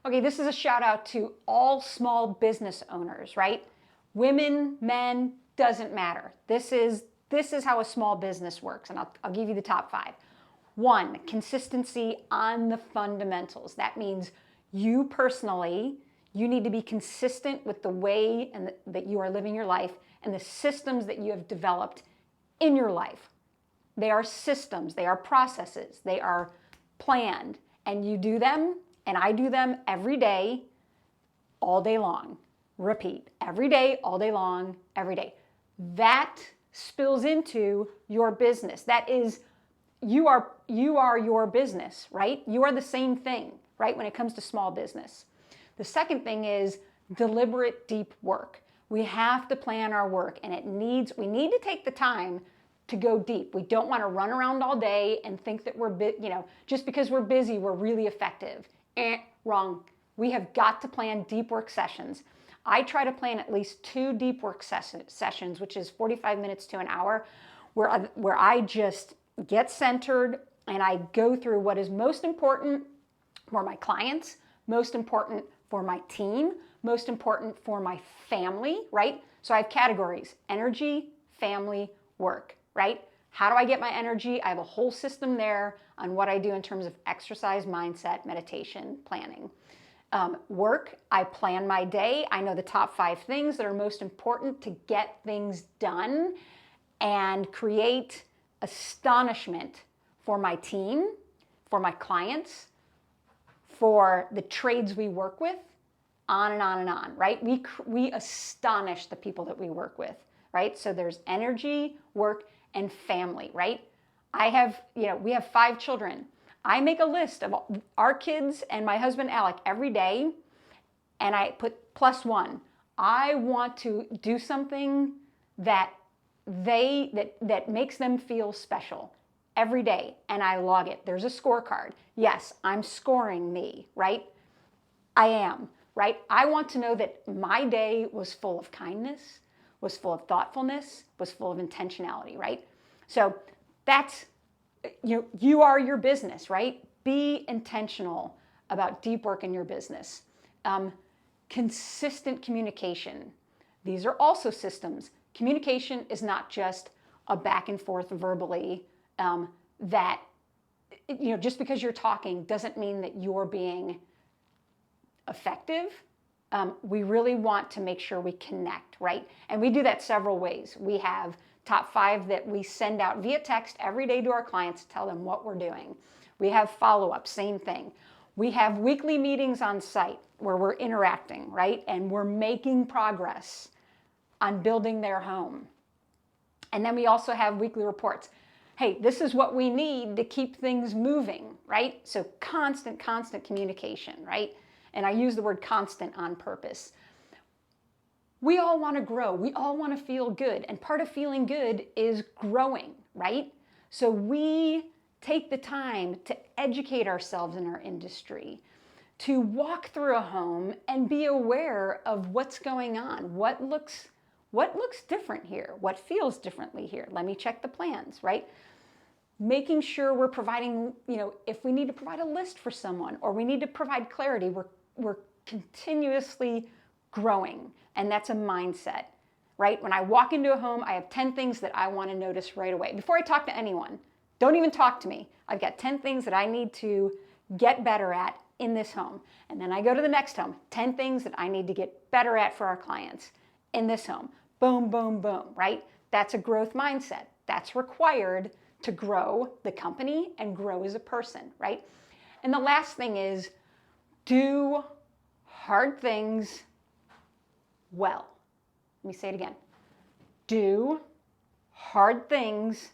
Okay, this is a shout out to all small business owners, right? Women, men, doesn't matter. This is how a small business works, and I'll give you the top 5. 1, consistency on the fundamentals. That means you personally, you need to be consistent with the way that you are living your life and the systems that you have developed in your life. They are systems, they are processes, they are planned, and you do them, and I do them every day, all day long. Repeat, every day, all day long, every day. That spills into your business. That is, you are your business, right? You are the same thing, right, when it comes to small business. The second thing is deliberate deep work. We have to plan our work, and we need to take the time to go deep. We don't want to run around all day and think that just because we're busy, we're really effective. Wrong. We have got to plan deep work sessions. I try to plan at least 2 deep work sessions, which is 45 minutes to an hour, where I just get centered and I go through what is most important for my clients, most important for my team, most important for my family, right? So I have categories: energy, family, work, right? How do I get my energy? I have a whole system there on what I do in terms of exercise, mindset, meditation, planning. Work, I plan my day. I know the top 5 things that are most important to get things done and create astonishment for my team, for my clients, for the trades we work with, on and on and on, right? We astonish the people that we work with, right? So there's energy, work, and family, right? We have 5 children. I make a list of our kids and my husband Alec every day, and I put +1. I want to do something that makes them feel special every day, and I log it. There's a scorecard. Yes, I'm scoring me, right? I am, right? I want to know that my day was full of kindness, was full of thoughtfulness, was full of intentionality, right? So that's, you are your business, right? Be intentional about deep work in your business. Consistent communication. These are also systems. Communication is not just a back and forth verbally that, just because you're talking doesn't mean that you're being effective. We really want to make sure we connect, right? And we do that several ways. We have top 5 that we send out via text every day to our clients to tell them what we're doing. We have follow-up, same thing. We have weekly meetings on site where we're interacting, right? And we're making progress on building their home. And then we also have weekly reports. Hey, this is what we need to keep things moving, right? So constant communication, right? And I use the word constant on purpose. We all want to grow. We all want to feel good. And part of feeling good is growing, right? So we take the time to educate ourselves in our industry, to walk through a home and be aware of what's going on. What looks different here? What feels differently here? Let me check the plans, right? Making sure we're providing, if we need to provide a list for someone or we need to provide clarity, we're continuously growing. And that's a mindset, right? When I walk into a home, I have 10 things that I want to notice right away. Before I talk to anyone, don't even talk to me. I've got 10 things that I need to get better at in this home. And then I go to the next home, 10 things that I need to get better at for our clients in this home. Boom, boom, boom, right? That's a growth mindset. That's required to grow the company and grow as a person, right? And the last thing is do hard things well. Let me say it again. Do hard things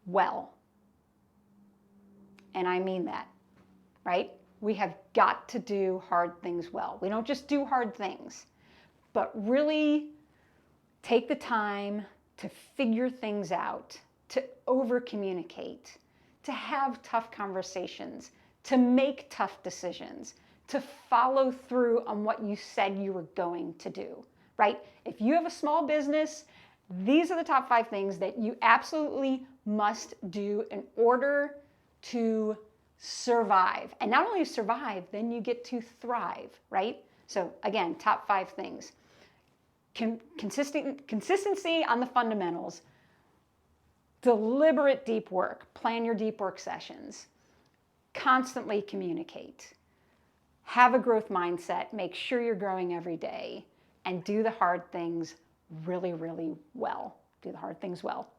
well. And I mean that, right? We have got to do hard things well. We don't just do hard things, but really take the time to figure things out, to over-communicate, to have tough conversations, to make tough decisions, to follow through on what you said you were going to do, right? If you have a small business, these are the top 5 things that you absolutely must do in order to survive. And not only survive, then you get to thrive, right? So again, top 5 things. Consistency on the fundamentals, deliberate deep work, plan your deep work sessions, constantly communicate, have a growth mindset, make sure you're growing every day, and do the hard things really, really well. Do the hard things well.